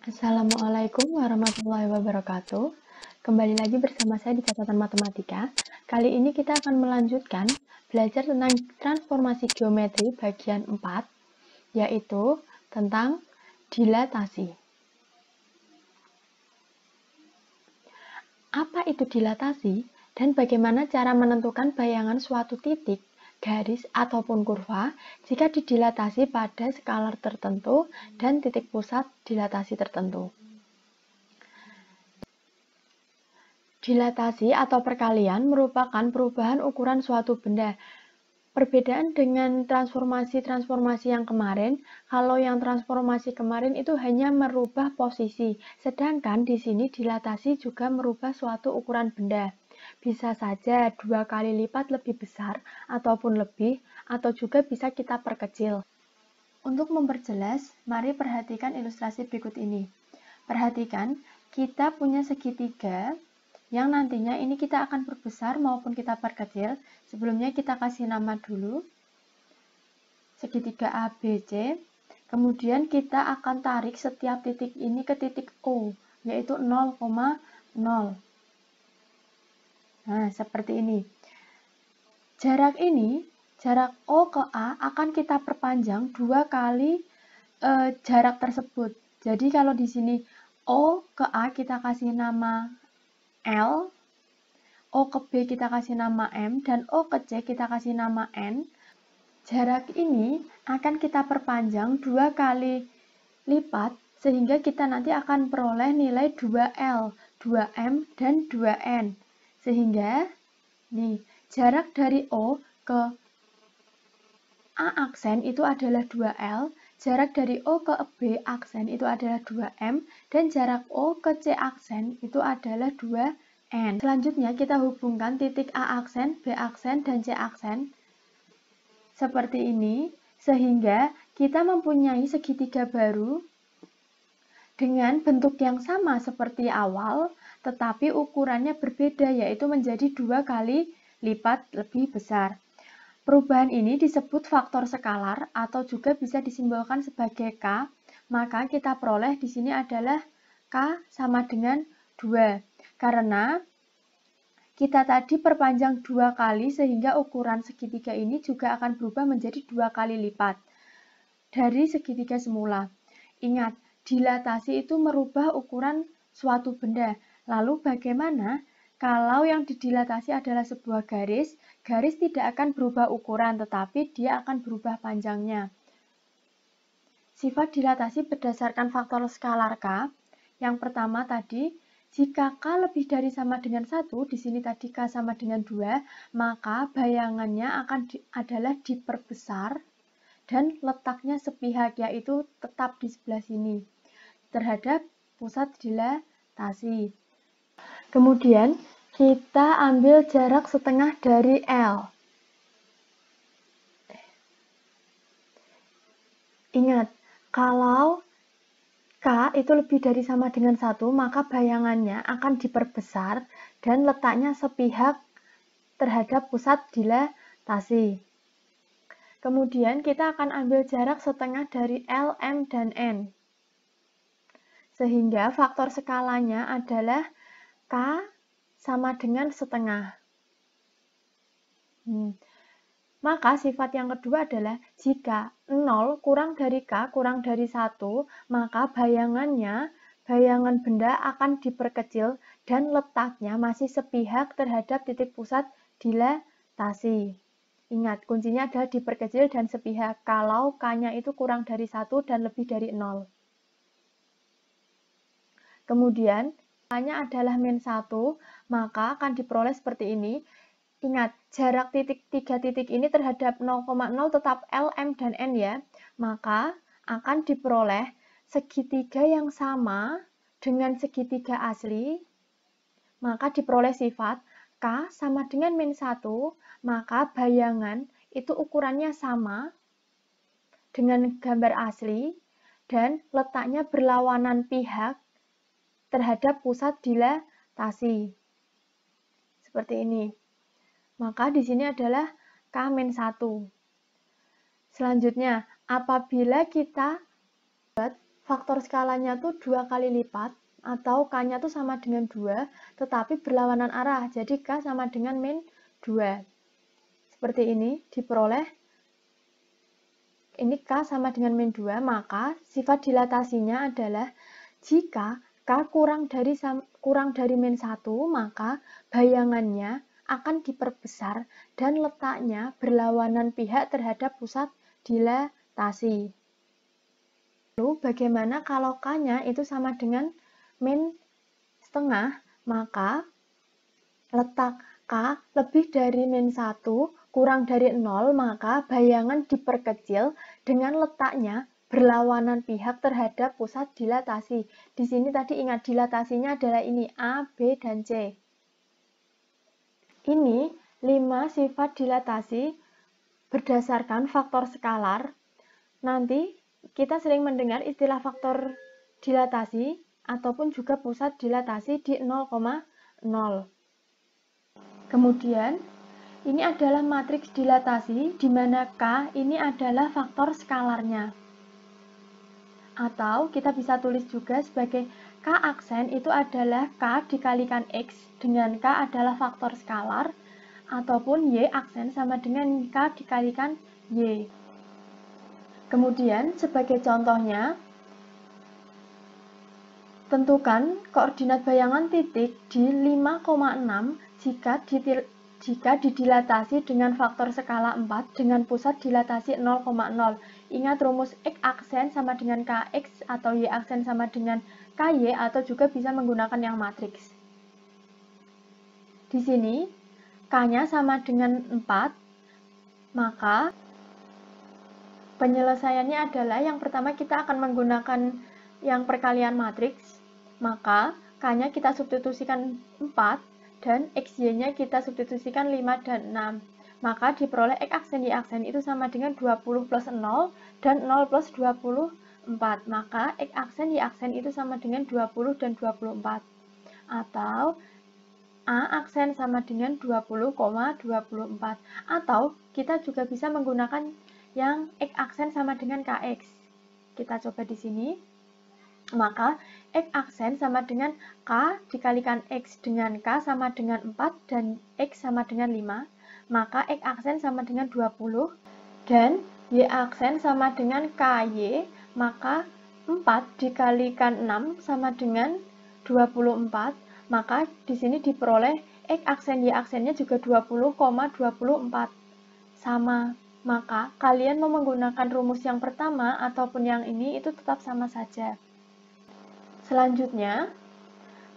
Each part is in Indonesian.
Assalamualaikum warahmatullahi wabarakatuh. Kembali lagi bersama saya di catatan matematika. Kali ini kita akan melanjutkan belajar tentang transformasi geometri bagian 4, yaitu tentang dilatasi. Apa itu dilatasi dan bagaimana cara menentukan bayangan suatu titik, garis, ataupun kurva jika didilatasi pada skalar tertentu dan titik pusat dilatasi tertentu. Dilatasi atau perkalian merupakan perubahan ukuran suatu benda. Perbedaan dengan transformasi-transformasi yang kemarin, kalau yang transformasi kemarin itu hanya merubah posisi, sedangkan di sini dilatasi juga merubah suatu ukuran benda. Bisa saja 2 kali lipat lebih besar ataupun lebih, atau juga bisa kita perkecil. Untuk memperjelas, mari perhatikan ilustrasi berikut ini. Perhatikan, kita punya segitiga yang nantinya ini kita akan perbesar maupun kita perkecil. Sebelumnya kita kasih nama dulu, segitiga ABC. Kemudian kita akan tarik setiap titik ini ke titik O, yaitu 0,0. Nah, seperti ini. Jarak ini, jarak O ke A akan kita perpanjang 2 kali jarak tersebut. Jadi kalau di sini O ke A kita kasih nama L, O ke B kita kasih nama M, dan O ke C kita kasih nama N. Jarak ini akan kita perpanjang 2 kali lipat, sehingga kita nanti akan peroleh nilai 2L, 2M, dan 2N. Sehingga, nih, jarak dari O ke A aksen itu adalah 2L, jarak dari O ke B aksen itu adalah 2M, dan jarak O ke C aksen itu adalah 2N. Selanjutnya kita hubungkan titik A aksen, B aksen, dan C aksen seperti ini, sehingga kita mempunyai segitiga baru dengan bentuk yang sama seperti awal, tetapi ukurannya berbeda, yaitu menjadi 2 kali lipat lebih besar. Perubahan ini disebut faktor skalar atau juga bisa disimbolkan sebagai K, maka kita peroleh di sini adalah K sama dengan 2. Karena kita tadi perpanjang 2 kali sehingga ukuran segitiga ini juga akan berubah menjadi 2 kali lipat dari segitiga semula. Ingat, dilatasi itu merubah ukuran suatu benda. Lalu bagaimana kalau yang didilatasi adalah sebuah garis? Garis tidak akan berubah ukuran, tetapi dia akan berubah panjangnya. Sifat dilatasi berdasarkan faktor skalar K. Yang pertama tadi, jika K lebih dari sama dengan 1, di sini tadi K sama dengan 2, maka bayangannya adalah diperbesar dan letaknya sepihak, yaitu tetap di sebelah sini, terhadap pusat dilatasi. Kemudian, kita ambil jarak setengah dari L. Ingat, kalau K itu lebih dari sama dengan 1, maka bayangannya akan diperbesar dan letaknya sepihak terhadap pusat dilatasi. Kemudian kita akan ambil jarak setengah dari L, M, dan N. Sehingga faktor skalanya adalah K sama dengan setengah. Maka sifat yang kedua adalah jika 0 kurang dari K kurang dari 1, maka bayangan benda akan diperkecil dan letaknya masih sepihak terhadap titik pusat dilatasi. Ingat, kuncinya adalah diperkecil dan sepihak kalau K-nya itu kurang dari 1 dan lebih dari 0. Kemudian, K-nya adalah min 1, maka akan diperoleh seperti ini. Ingat, jarak tiga titik ini terhadap 0,0 tetap L, M, dan N ya. Maka akan diperoleh segitiga yang sama dengan segitiga asli. Maka diperoleh sifat K sama dengan min 1, maka bayangan itu ukurannya sama dengan gambar asli dan letaknya berlawanan pihak terhadap pusat dilatasi. Seperti ini. Maka di sini adalah K-1. Selanjutnya, apabila kita buat faktor skalanya tuh 2 kali lipat, atau K-nya tuh sama dengan 2, tetapi berlawanan arah. Jadi K sama dengan min 2. Seperti ini diperoleh, ini K sama dengan min 2, maka sifat dilatasinya adalah jika K kurang dari min 1, maka bayangannya akan diperbesar dan letaknya berlawanan pihak terhadap pusat dilatasi. Lalu bagaimana kalau K-nya itu sama dengan min setengah, maka letak K lebih dari min 1 kurang dari 0, maka bayangan diperkecil dengan letaknya berlawanan pihak terhadap pusat dilatasi. Di sini tadi ingat dilatasinya adalah ini A, B, dan C. Ini 5 sifat dilatasi berdasarkan faktor skalar. Nanti kita sering mendengar istilah faktor dilatasi ataupun juga pusat dilatasi di 0,0. Kemudian, ini adalah matriks dilatasi di mana K ini adalah faktor skalarnya. Atau kita bisa tulis juga sebagai K aksen itu adalah K dikalikan X dengan K adalah faktor skalar, ataupun Y aksen sama dengan K dikalikan Y. Kemudian, sebagai contohnya, tentukan koordinat bayangan titik di 5,6 jika didilatasi dengan faktor skala 4 dengan pusat dilatasi 0,0. Ingat rumus X aksen sama dengan KX atau Y aksen sama dengan KY, atau juga bisa menggunakan yang matriks. Di sini, K-nya sama dengan 4, maka penyelesaiannya adalah yang pertama kita akan menggunakan yang perkalian matriks, maka K-nya kita substitusikan 4 dan XY-nya kita substitusikan 5 dan 6. Maka diperoleh X aksen Y aksen itu sama dengan 20 plus 0 dan 0 plus 24. Maka X aksen Y aksen itu sama dengan 20 dan 24. Atau A aksen sama dengan 20,24. Atau kita juga bisa menggunakan yang X aksen sama dengan KX. Kita coba di sini. Maka X aksen sama dengan K dikalikan X dengan K sama dengan 4 dan X sama dengan 5. Maka X aksen sama dengan 20 dan Y aksen sama dengan KY. Maka 4 dikalikan 6 sama dengan 24. Maka di sini diperoleh X aksen Y aksennya juga 20,24. Sama. Maka kalian mau menggunakan rumus yang pertama ataupun yang ini itu tetap sama saja. Selanjutnya,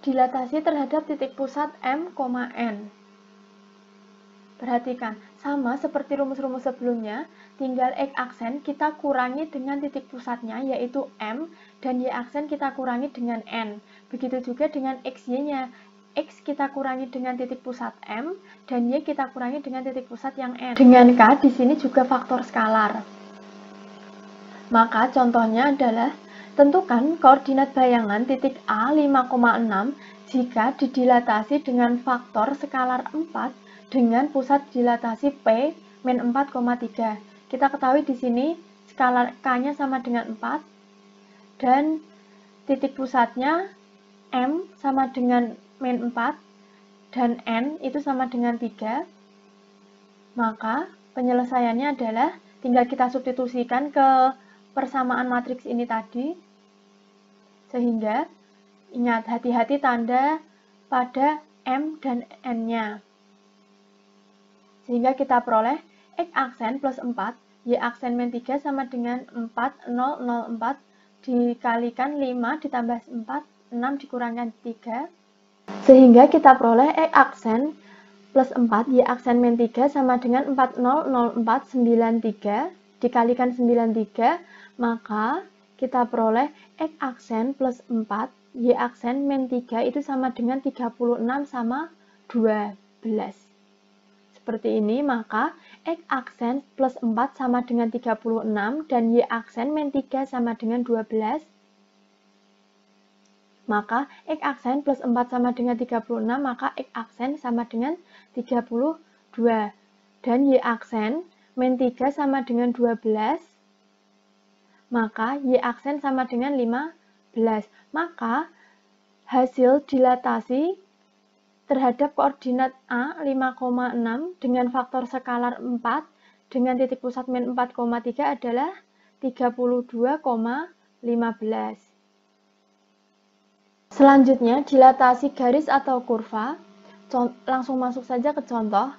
dilatasi terhadap titik pusat M, N. Perhatikan, sama seperti rumus-rumus sebelumnya, tinggal X aksen kita kurangi dengan titik pusatnya yaitu M, dan Y aksen kita kurangi dengan N. Begitu juga dengan XY-nya. X kita kurangi dengan titik pusat M, dan Y kita kurangi dengan titik pusat yang N. Dengan K di sini juga faktor skalar. Maka contohnya adalah tentukan koordinat bayangan titik A 5,6 jika didilatasi dengan faktor skalar 4 dengan pusat dilatasi P min 4,3. Kita ketahui di sini skalar K-nya sama dengan 4 dan titik pusatnya M sama dengan min 4 dan N itu sama dengan 3. Maka penyelesaiannya adalah tinggal kita substitusikan ke persamaan matriks ini tadi, sehingga ingat hati-hati tanda pada M dan N-nya. Sehingga kita peroleh X aksen plus 4, Y aksen min 3 sama dengan 4004 dikalikan 5 ditambah 4, 6 dikurangkan 3. Sehingga kita peroleh X aksen plus 4, Y aksen min 3 sama dengan 400493 dikalikan 93, maka kita peroleh X aksen plus 4, Y aksen min 3 itu sama dengan 36 sama 12. Seperti ini, maka X aksen plus 4 sama dengan 36 dan Y aksen min 3 sama dengan 12. Maka X aksen plus 4 sama dengan 36, maka X aksen sama dengan 32. Dan Y aksen min 3 sama dengan 12. maka Y aksen sama dengan 15. Maka hasil dilatasi terhadap koordinat A 5,6 dengan faktor skalar 4 dengan titik pusat min 4,3 adalah 32,15. Selanjutnya, dilatasi garis atau kurva. Langsung masuk saja ke contoh.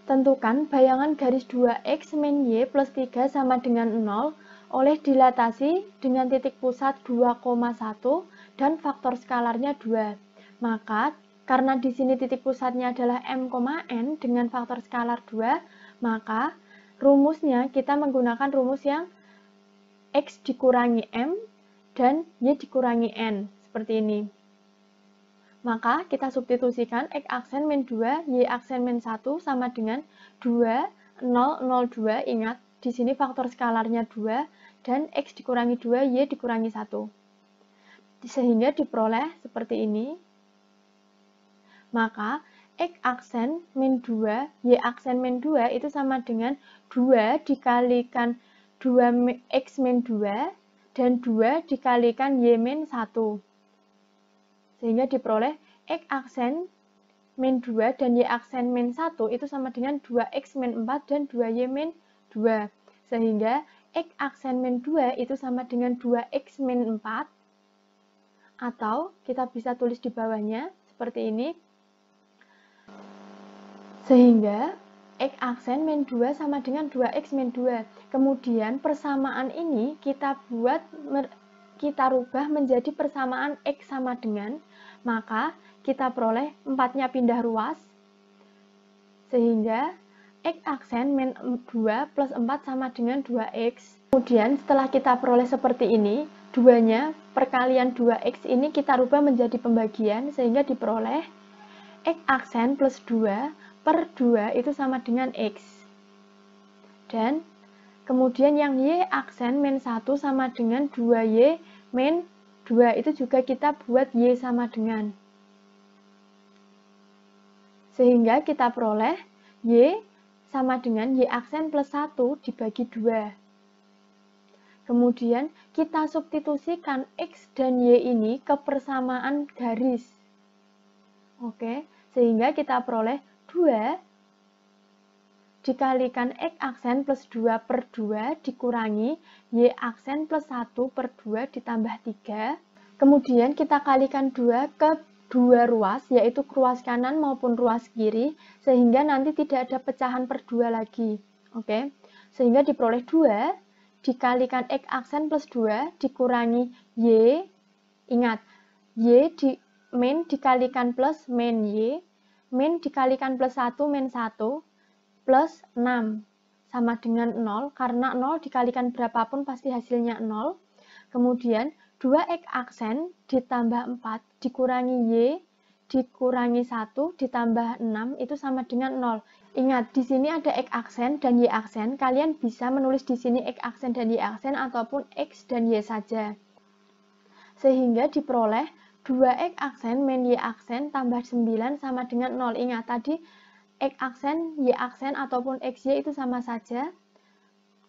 Tentukan bayangan garis 2x min y plus 3 sama dengan 0 oleh dilatasi dengan titik pusat 2,1 dan faktor skalarnya 2. Maka, karena di sini titik pusatnya adalah m,n dengan faktor skalar 2, maka rumusnya kita menggunakan rumus yang x dikurangi m dan y dikurangi n, seperti ini. Maka kita substitusikan x aksen min 2, y aksen min 1 sama dengan 2, 0, 0, 2. Ingat, di sini faktor skalarnya 2 dan x dikurangi 2, y dikurangi 1. Sehingga diperoleh seperti ini. Maka x aksen min 2, y aksen min 2 itu sama dengan 2 dikalikan 2x min 2 dan 2 dikalikan y min 1. Sehingga diperoleh x aksen min 2 dan y aksen min 1 itu sama dengan 2x min 4 dan 2y min 2. Sehingga x aksen min 2 itu sama dengan 2x min 4. Atau kita bisa tulis di bawahnya seperti ini. Sehingga x aksen min 2 sama dengan 2x min 2. Kemudian persamaan ini kita rubah menjadi persamaan x sama dengan, maka kita peroleh 4-nya pindah ruas, sehingga x aksen min 2 plus 4 sama dengan 2x. Kemudian setelah kita peroleh seperti ini, 2-nya perkalian 2x ini kita rubah menjadi pembagian, sehingga diperoleh x aksen plus 2 per 2 itu sama dengan x. Dan kemudian yang y aksen min 1 sama dengan 2y min 2 itu juga kita buat y sama dengan. Sehingga kita peroleh y sama dengan y aksen plus 1 dibagi 2. Kemudian kita substitusikan x dan y ini ke persamaan garis. Oke, sehingga kita peroleh 2 dikalikan x aksen plus 2 per 2 dikurangi y aksen plus 1 per 2 ditambah 3. Kemudian kita kalikan 2 ke 2 ruas, yaitu ruas kanan maupun ruas kiri, sehingga nanti tidak ada pecahan per 2 lagi. Oke, sehingga diperoleh 2 dikalikan x aksen plus 2 dikurangi y. Ingat, y min dikalikan plus min y, min dikalikan plus 1 min 1 plus 6 sama dengan 0, karena 0 dikalikan berapapun pasti hasilnya 0. Kemudian 2x aksen ditambah 4 dikurangi y dikurangi 1 ditambah 6 itu sama dengan 0. Ingat, di sini ada x aksen dan y aksen. Kalian bisa menulis di sini x aksen dan y aksen ataupun x dan y saja. Sehingga diperoleh 2x aksen min y aksen tambah 9 sama dengan 0. Ingat, tadi x aksen, y aksen ataupun xy itu sama saja.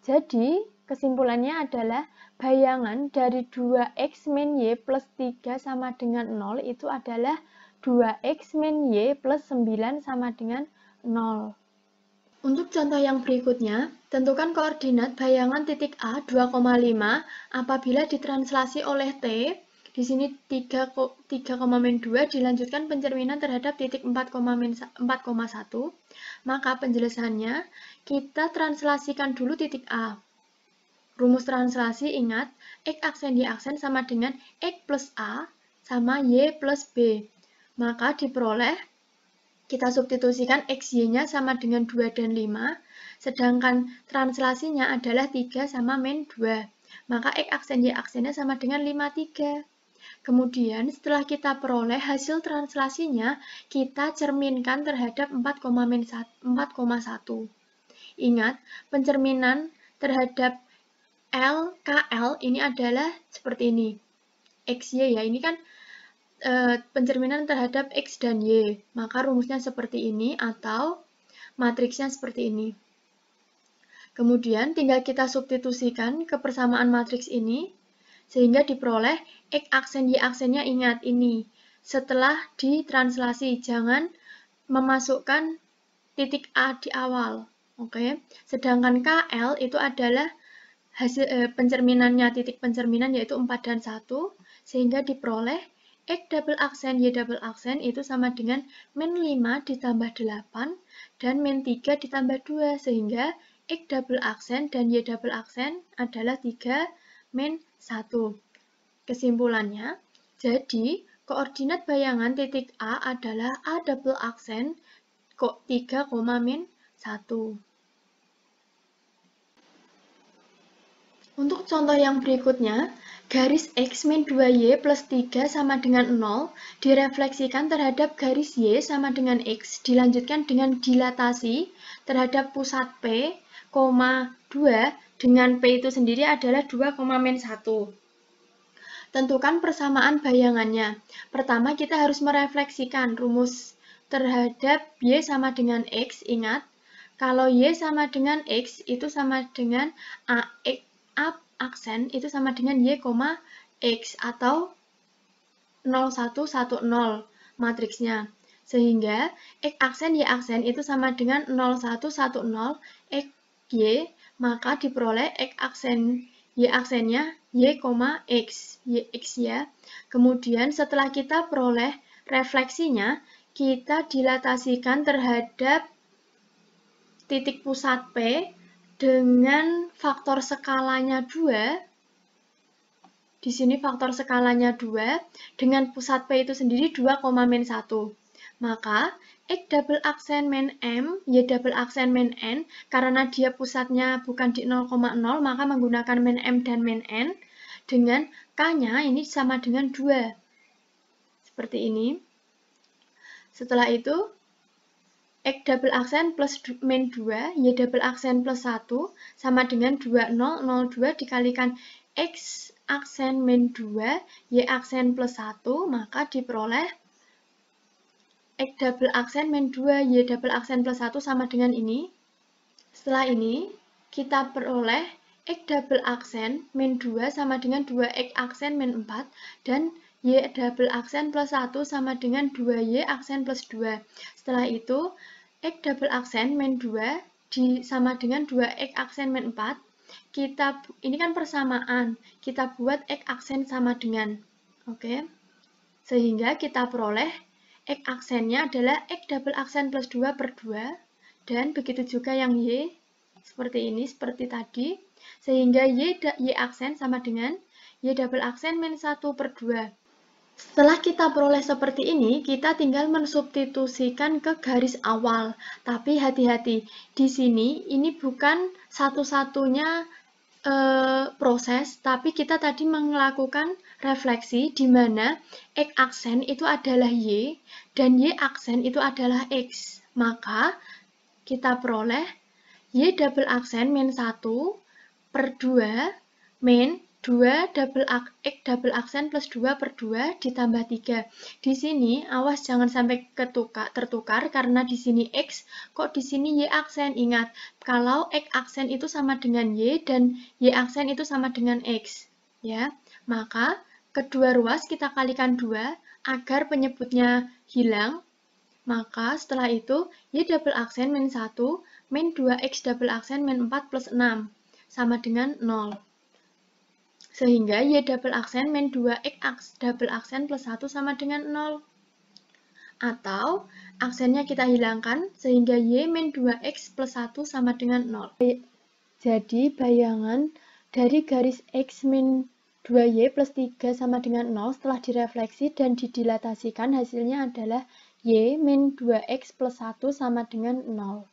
Jadi, kesimpulannya adalah bayangan dari 2x min y plus 3 sama dengan 0 itu adalah 2x min y plus 9 sama dengan 0. Untuk contoh yang berikutnya, tentukan koordinat bayangan titik A 2,5 apabila ditranslasi oleh T. Di sini 3,2 dilanjutkan pencerminan terhadap titik 4,1. Maka penjelasannya, kita translasikan dulu titik A. Rumus translasi ingat, x aksen y aksen sama dengan x plus A sama y plus B. Maka diperoleh, kita substitusikan xy-nya sama dengan 2 dan 5, sedangkan translasinya adalah 3 sama min 2. Maka x aksen y aksennya sama dengan 5, 3. Kemudian setelah kita peroleh hasil translasinya, kita cerminkan terhadap 4,1. Ingat, pencerminan terhadap L, KL ini adalah seperti ini. XY ya, ini kan pencerminan terhadap X dan Y. Maka rumusnya seperti ini atau matriksnya seperti ini. Kemudian tinggal kita substitusikan ke persamaan matriks ini, sehingga diperoleh X aksen Y aksennya, ingat ini. Setelah ditranslasi, jangan memasukkan titik A di awal. Oke. Sedangkan KL itu adalah hasil pencerminannya, titik pencerminan yaitu 4 dan 1, sehingga diperoleh X double aksen Y double aksen itu sama dengan min 5 ditambah 8 dan min 3 ditambah 2, sehingga X double aksen dan Y double aksen adalah 3 min 1. Kesimpulannya, jadi koordinat bayangan titik A adalah A double aksen 3, min 1. Untuk contoh yang berikutnya, garis X min 2Y plus 3 sama dengan 0 direfleksikan terhadap garis Y sama dengan X, dilanjutkan dengan dilatasi terhadap pusat P, 2 dengan P itu sendiri adalah 2, min 1. Tentukan persamaan bayangannya. Pertama kita harus merefleksikan rumus terhadap Y sama dengan X, ingat. Kalau Y sama dengan X itu sama dengan A aksen itu sama dengan Y, X atau 0, 1, 1, 0 matriksnya. Sehingga X aksen Y aksen itu sama dengan 0, 1, 1, 0 X Y, maka diperoleh X aksen Y aksennya Y, X, ya. Kemudian setelah kita peroleh refleksinya, kita dilatasikan terhadap titik pusat P dengan faktor skalanya 2, di sini faktor skalanya 2, dengan pusat P itu sendiri 2, min 1. Maka, X double aksen min M, Y double aksen min N, karena dia pusatnya bukan di 0,0, maka menggunakan min M dan min N, dengan K-nya ini sama dengan 2. Seperti ini. Setelah itu, X double aksen plus min 2, Y double aksen plus 1, sama dengan 2, 0, 0, 2 dikalikan X aksen min 2, Y aksen plus 1, maka diperoleh X double aksen min 2, Y double aksen plus 1 sama dengan ini. Setelah ini, kita peroleh X double aksen min 2 sama dengan 2X aksen min 4, dan Y double aksen plus 1 sama dengan 2Y aksen plus 2. Setelah itu, X double aksen min 2 sama dengan 2X aksen min 4. Ini kan persamaan, kita buat X aksen sama dengan. Oke. Sehingga kita peroleh X aksennya adalah X double aksen plus 2 per 2. Dan begitu juga yang Y, seperti ini, seperti tadi. Sehingga Y aksen sama dengan Y double aksen min 1 per 2. Setelah kita peroleh seperti ini, kita tinggal mensubstitusikan ke garis awal. Tapi hati-hati, di sini ini bukan satu-satunya proses, tapi kita tadi melakukan refleksi di mana X aksen itu adalah Y dan Y aksen itu adalah X. Maka kita peroleh Y double aksen min 1 per 2 min 2 X double aksen plus 2 per 2 ditambah 3. Di sini, awas jangan sampai tertukar karena di sini X, kok di sini Y aksen. Ingat, kalau X aksen itu sama dengan Y dan Y aksen itu sama dengan X. Ya, maka kedua ruas kita kalikan 2 agar penyebutnya hilang. Maka setelah itu, Y double aksen min 1 min 2X double aksen min 4 plus 6 sama dengan 0. Sehingga Y double aksen min 2X double aksen plus 1 sama dengan 0. Atau aksennya kita hilangkan sehingga Y min 2X plus 1 sama dengan 0. Jadi bayangan dari garis X min 2Y plus 3 sama dengan 0 setelah direfleksi dan didilatasikan hasilnya adalah Y min 2X plus 1 sama dengan 0.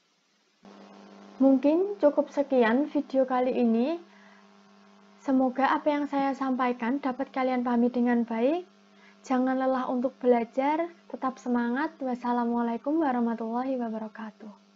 Mungkin cukup sekian video kali ini. Semoga apa yang saya sampaikan dapat kalian pahami dengan baik. Jangan lelah untuk belajar, tetap semangat. Wassalamualaikum warahmatullahi wabarakatuh.